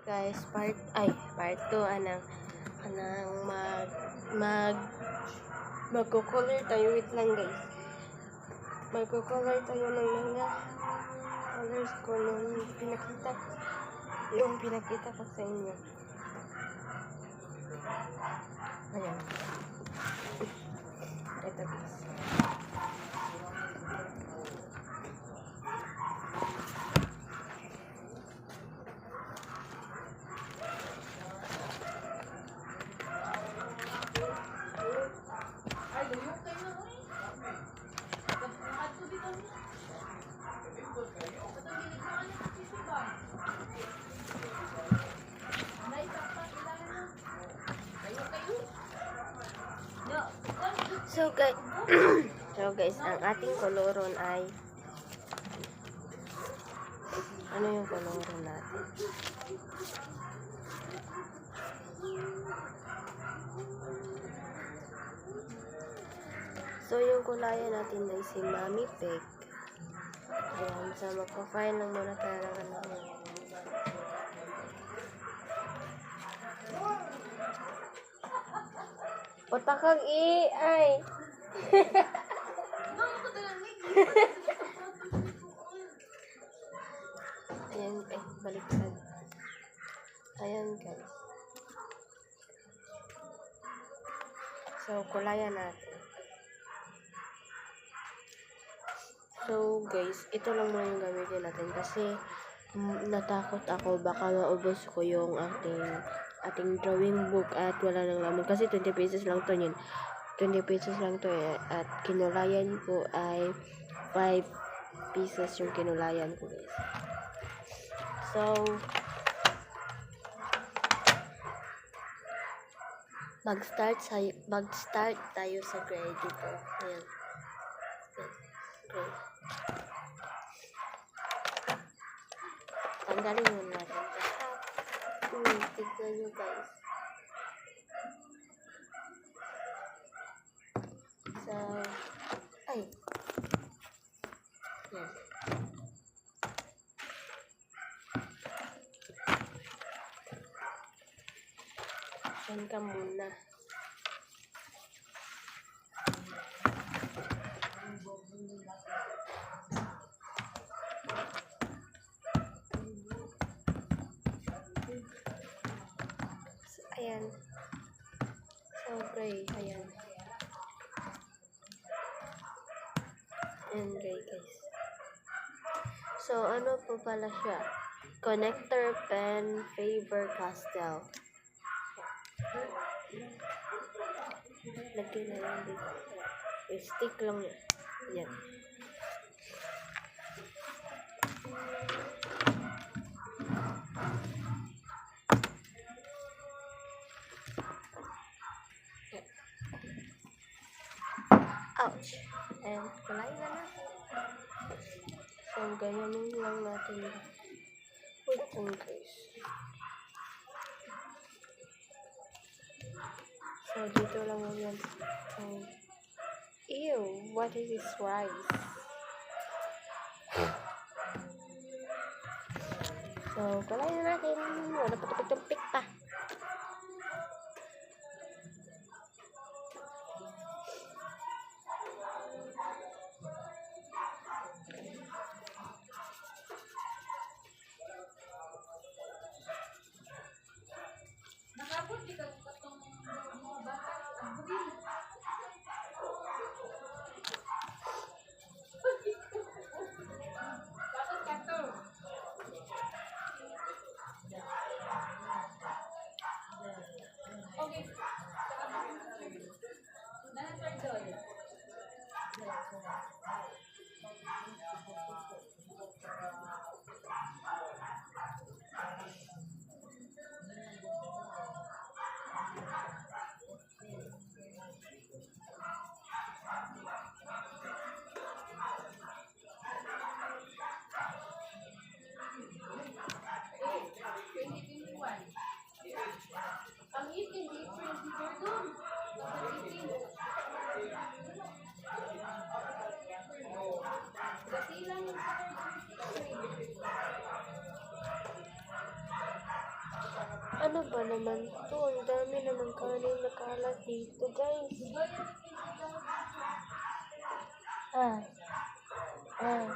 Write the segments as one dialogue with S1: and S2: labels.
S1: Guys, part 2 anang magko-color tayo. Wait lang guys. Magko-color tayo ng mga colors ko yung pinakita ko sa inyo. Ayan. Ito guys. So guys, ang ating koloron ay ano yung koloron natin? So yung kulayan natin ay si Mami Peg. Ayan, so magpa-file lang muna tayo ng ano. Otakag ay. Ayan, baliktad. Ayan guys. So, kulayan natin. So guys, ito lang muna yung gamitin natin kasi natakot ako baka maubos ko yung ating drawing book at wala nang laman kasi 20 pesos lang to yun. 20 pesos lang to at kinulayan ko ay 5 pieces yung kinulayan ko guys. So mag-start tayo sa grade dito. Ayan. Okay. Tanggalin muna natin ito. Tignan nyo guys. So, yan. Yan ka muna. Ayan. So, gray. Ayan. Ayan, gray, guys. So, ano po pala siya? Connector pen Faber-Castell. Lagyan na lang dito. Stick lang yan. Ayan. Ouch! And kulayin na natin. So, ganyanin lang natin. Wait lang guys. So, dito lang yan. Ew! What is this rice? So, kulayin na natin. Wala pa tumpik pa. Ano ba naman to? Ang dami naman kanin nakalat dito, guys. Ah, ah.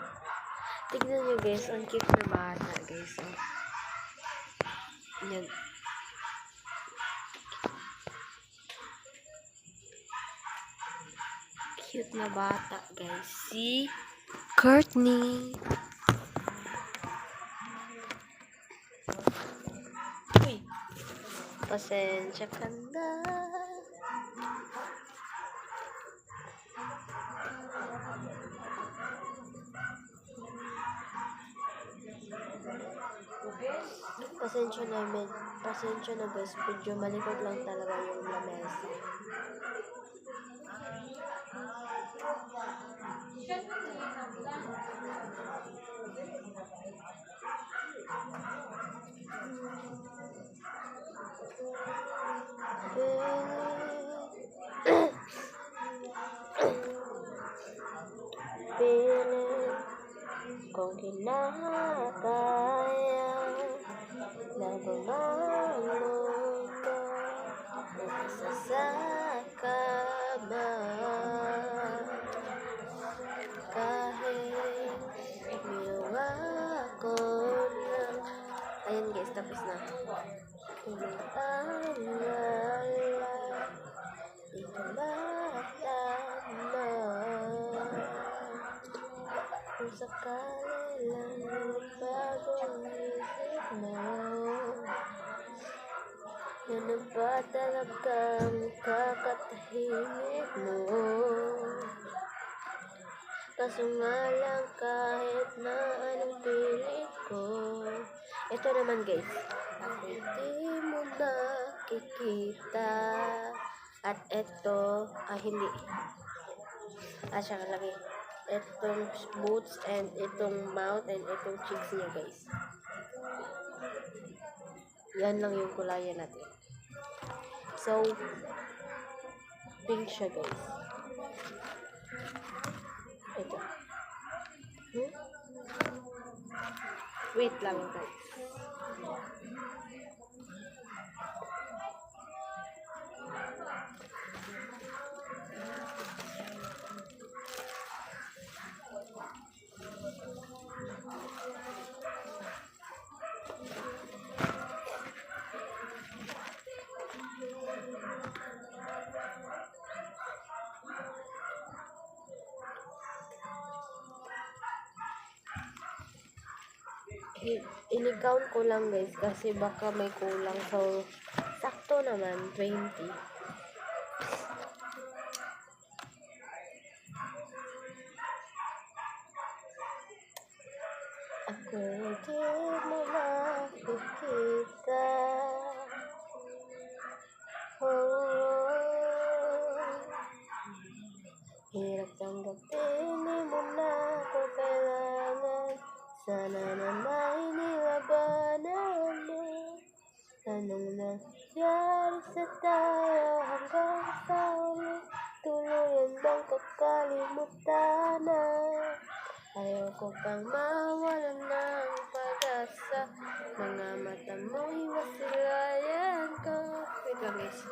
S1: Tignan nyo, guys. Ang cute na bata, guys. Oh. Yan. Cute na bata, guys. Si Courtney. Uy. Pasensya ka na. Pasensya na guys, medyo malikot lang talaga yung lamesa. Pilit kung kinakaya na bumangon ka, nasasaka man kahit ginawa ko lang. Ayan guys, tapos na. Kumaalala di ko matama kung sakali lang magbago ang isip mo. Ano ba talagang kakatahimik mo? Kaso nga lang kahit na anong pilit ko. Ito naman guys, ako'y di mo nakikita. At ito, hindi. Siya lagi. Itong boots and itong mouth and itong cheeks niya guys. Yan lang yung kulayan natin. So, pink siya guys. Ito. Wait lang guys. Ini-count ko lang guys kasi baka may kulang, so sakto naman 20. Ako di mo makikita. Hirap tanggapin, di mo na ako kailangan. Sana na may nilabanan mo. Anong nangyari sa tayo hanggang sa uli? Tuluyan bang kakalimutan na? Ayoko pang mawalan ng pag-asa. Mga mata mo'y masilayan ko. Wait lang guys.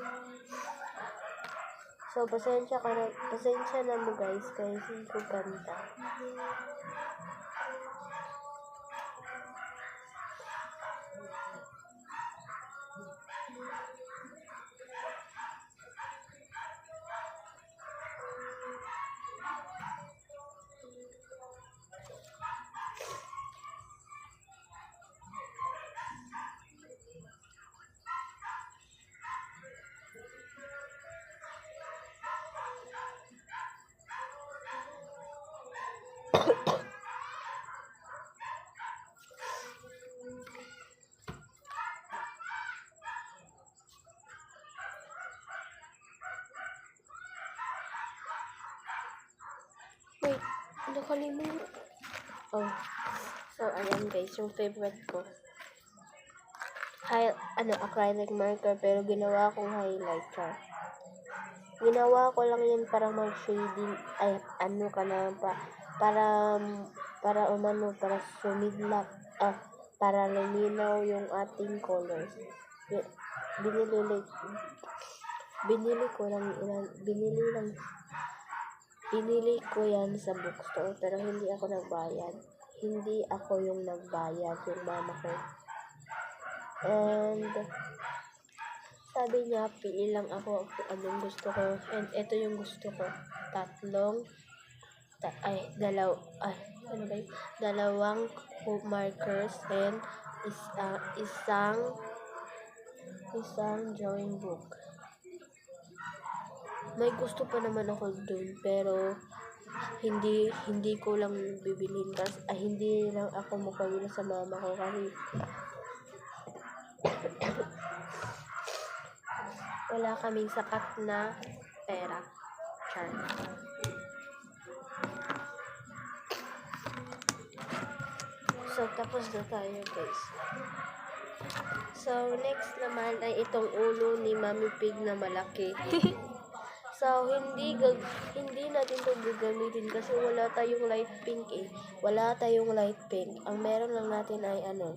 S1: So, pasensya na mo guys kasi hindi ko kanta. Wait, nakalimutan. Oh. So, ayan guys, yung favorite ko. Acrylic marker, pero ginawa kong highlighter. Ginawa ko lang yan para mag-shading, para sumidlak, para luminaw yung ating colors. Binili ko yan sa bookstore, pero hindi ako nagbayad. Hindi ako yung nagbayad, yung mama ko. And sabi niya, pili lang ako kung anong gusto ko. And ito yung gusto ko. Dalawang markers and isang drawing book. May gusto pa naman ako dun, pero hindi ko lang bibilhin kasi hindi lang ako makabili sa mama ko kasi wala kaming sapat na pera. Char. So, tapos na tayo, guys. So, next naman ay itong ulo ni Mami Pig na malaki. So, hindi natin ito gagamitin kasi wala tayong light pink eh. Wala tayong light pink. Ang meron lang natin ay ano.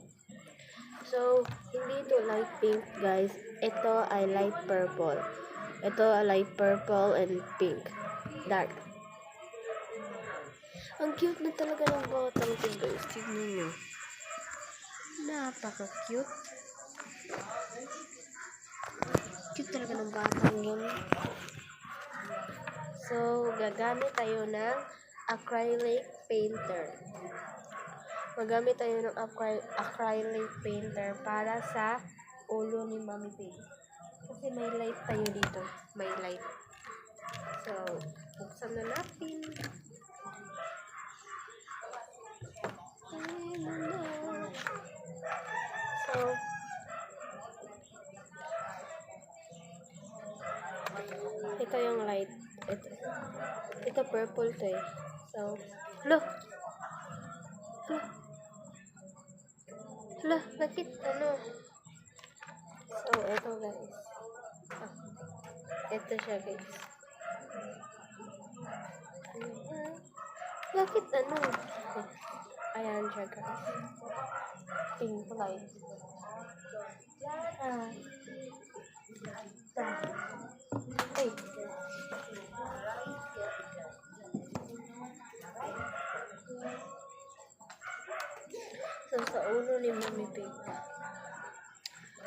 S1: So, hindi ito light pink, guys. Ito ay light purple. Ito ay light purple and pink. Dark. Ang cute na talaga ng batang ito, guys. Tignan nyo. Napaka-cute. Cute talaga ng batang yun. So, gagamit tayo ng acrylic painter. Magamit tayo ng acrylic painter para sa ulo ni Mami Pig. Kasi may light tayo dito. May light. So, buksan na natin. So, ito yung light. Ito purple to eh. So, bakit ano? So, ito guys. Ito siya guys. Bakit ano? Ayan siya guys. Pink light. Ay. So, sa ulo ni Mami Pig.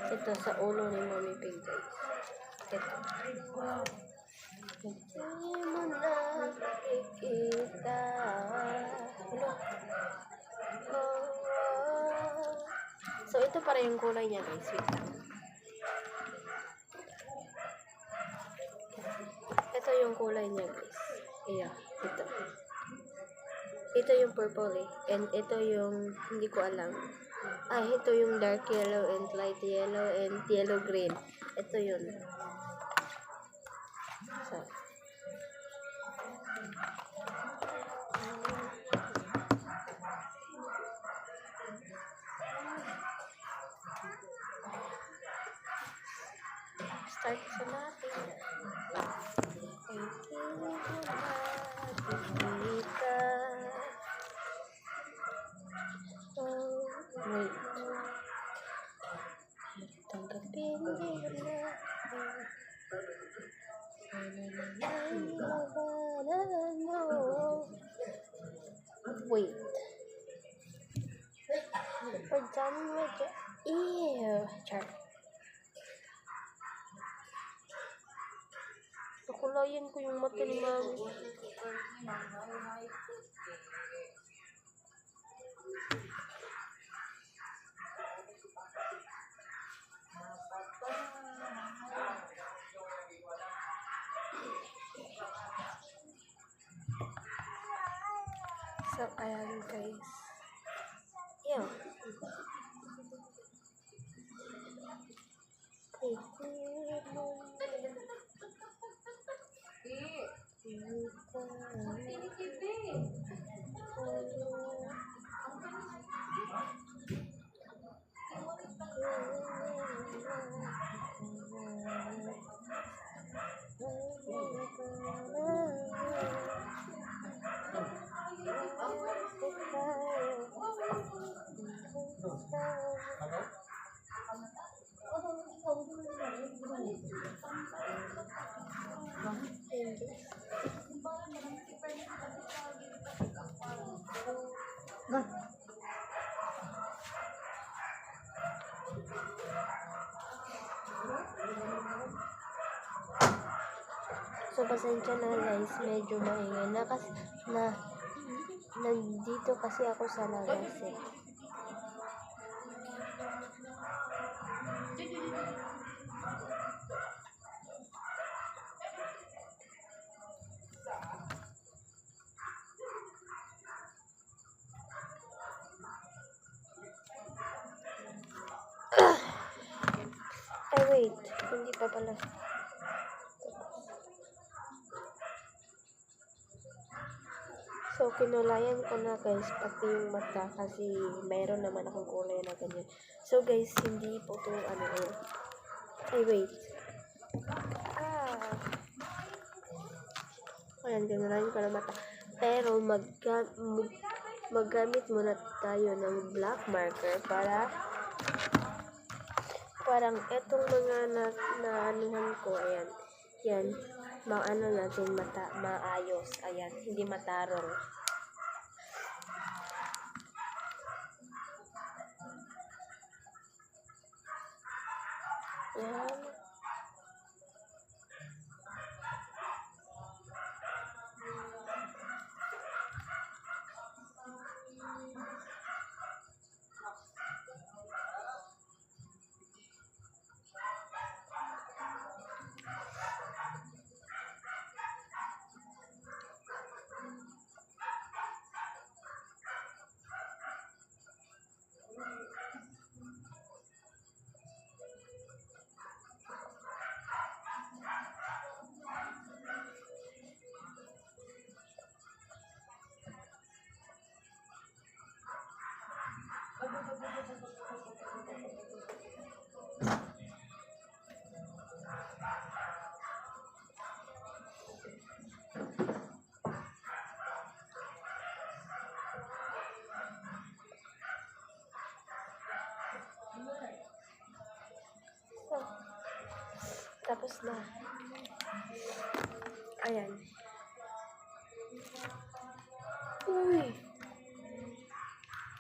S1: Ito sa ulo ni Mami Pig, guys. Ito. Hindi mo na makikita. So, ito para yung kulay niya, guys. Wait lang. Ito yung kulay niya, guys. Ayan. Ito. Ito yung purple eh. And ito yung, hindi ko alam. Ito yung dark yellow and light yellow and yellow green. Ito yun. So. Start sa natin. Wait. Tanggapin mo na. Wait. We're done with it. Ew. Char. Nakulayan ko yung mata ni Mami. So, ayan guys. Ew. So, pasensya na guys, medyo maingay na kasi nandito kasi ako sa labas eh. Ay wait, hindi pa pala. So, kinulayan ko na guys, pati yung mata kasi mayroon naman akong kulay na ganyan. So guys, hindi po ito ano eh. Ay wait. Ayan, kinulayan ko na mata. Pero maggamit muna tayo ng black marker para parang etong mga naanuhan ko, ayan. Yan, maano natin maayos. Ayan, hindi matarong. Ayan. Tapos na. Ayan. Uy!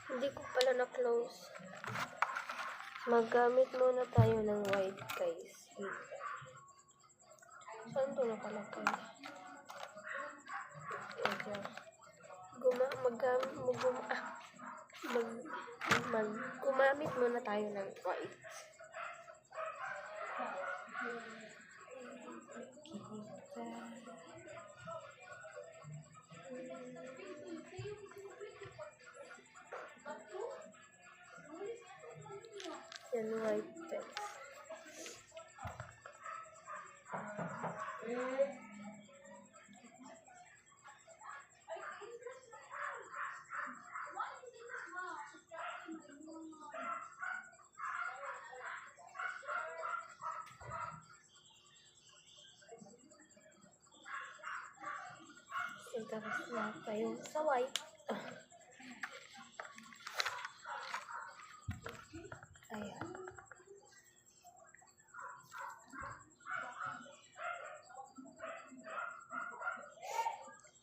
S1: Hindi ko pala na-close. Maggamit muna tayo ng white guys. Saan to nakalagay? Gumamit muna tayo ng white. Yan, white text. Tapos na tayo sa white. Ayan.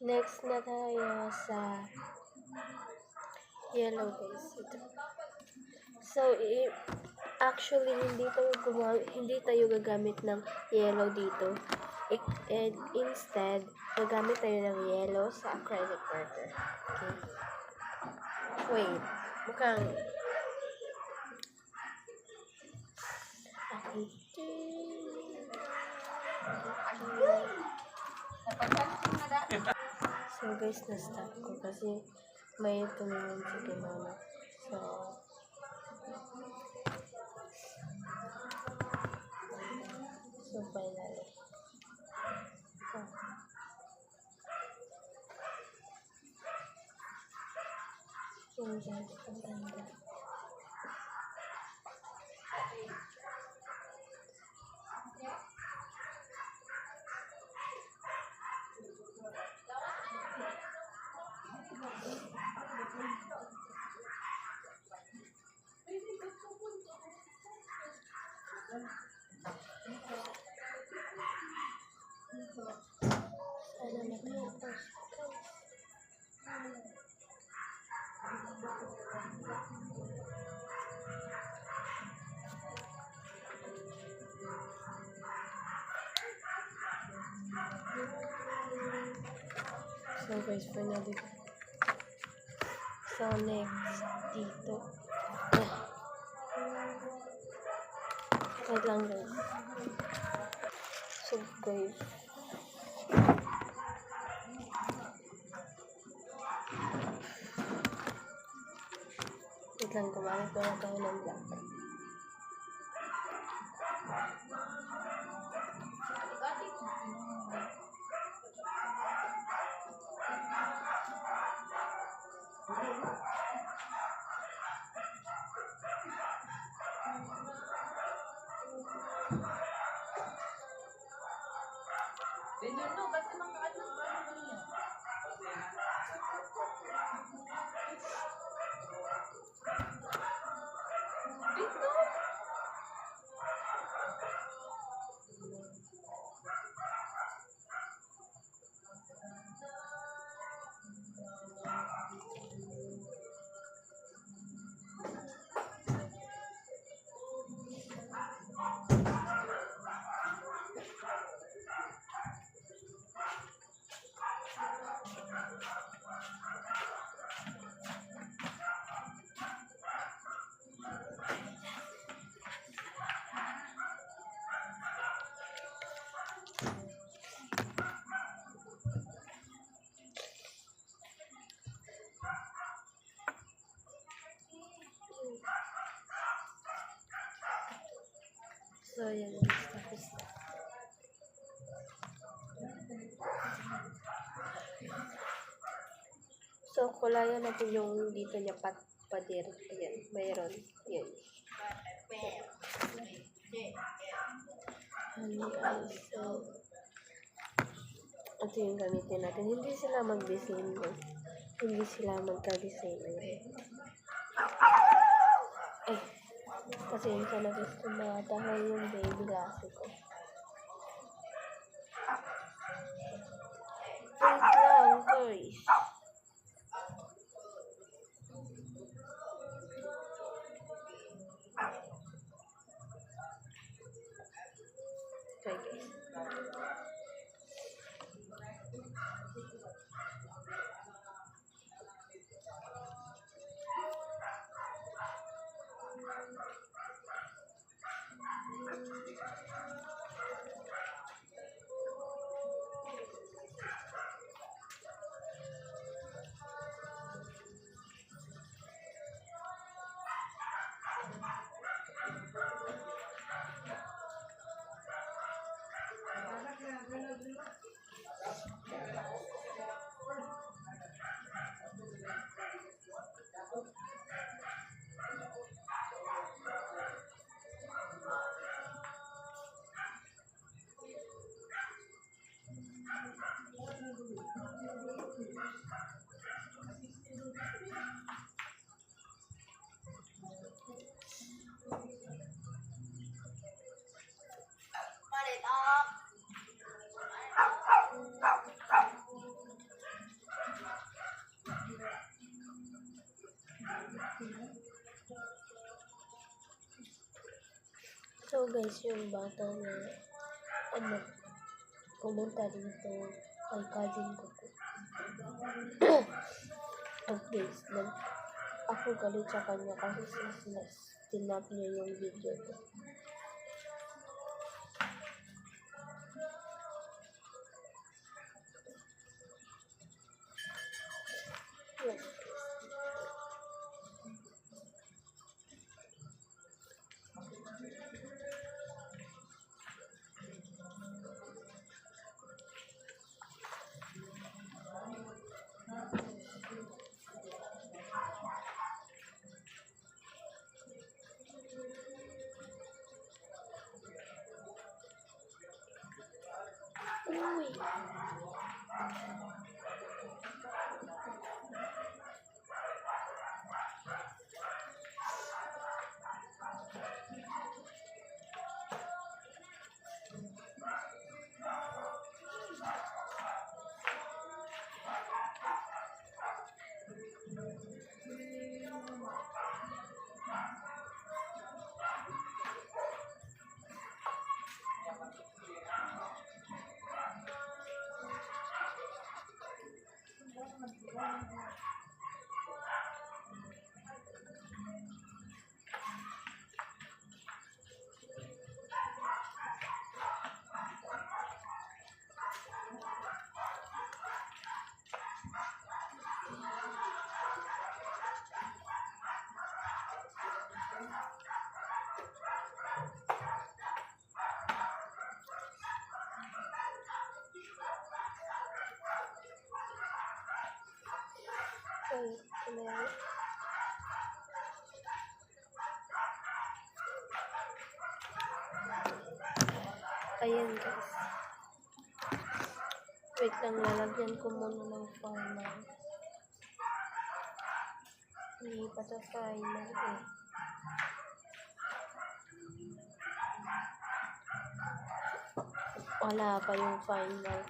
S1: Next na tayo sa yellow guys. Ito. So, actually, hindi tayo gagamit ng yellow dito. And instead, gagamit tayo ng yellow sa acrylic marker. Okay. Wait. Mukhang so guys, na-stop ko kasi may tumingin si Kimona. So finally. Yung dyan, ang ganda. Sana matapos. So guys, finally. So next, dito. Wait lang guys. So guys. Wait lang, gumamit ko na tayo ng black. So, yan. Tapos na. So, kulayan natin yung dito niya pader. Ayan, mayroon. Yan. So, ito yung gamitin natin. Hindi sila mag-design. Hindi sila magka-design. Kasi yung sana gusto matahol yung baby lassie ko. Wait lang, guys. Okay, guys. So guys, yung bata na pumunta dito ay cousin ko po. At guys, ako galit sa kanya kasi tinap niya yung video ko. Yes. Uy. Ay, ano. Ayan guys. Wait lang, lalagyan ko muna ng final. Hindi pa sa final eh. Wala pa yung final.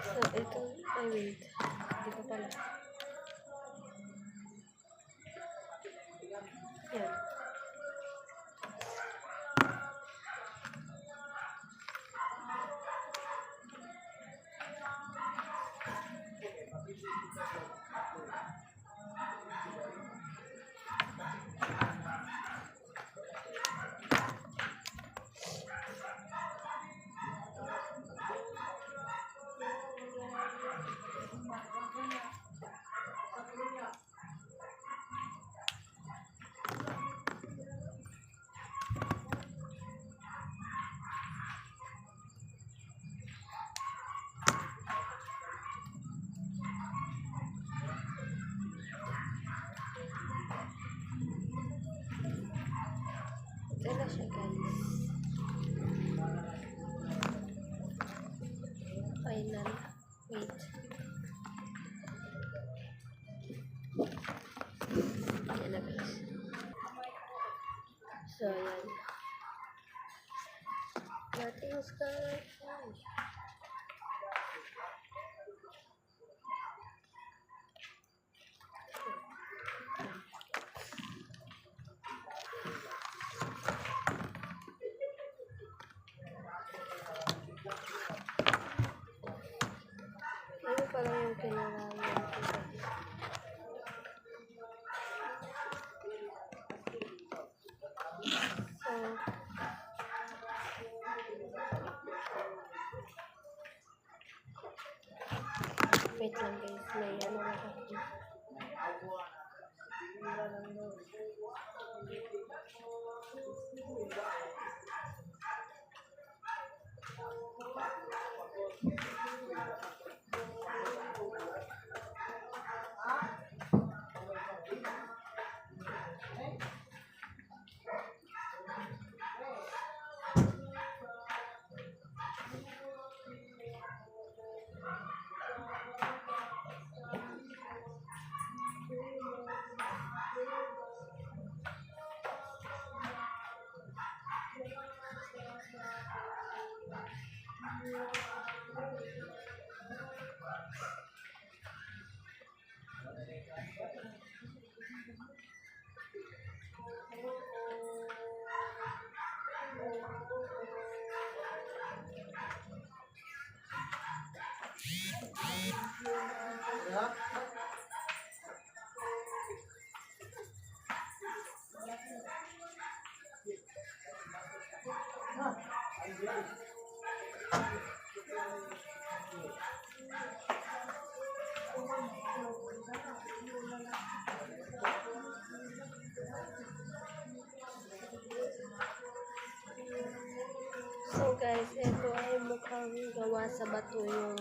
S1: So, ito, ay wait. Hindi ko pala. Yan. Ito na siya guys. Final. Wait. Ayan na guys. So, ayan. Nothing's gonna change. Ano pala yung kailangan ko guys? So, wait lang guys, may ano na ako. So guys, gawa sa bato yung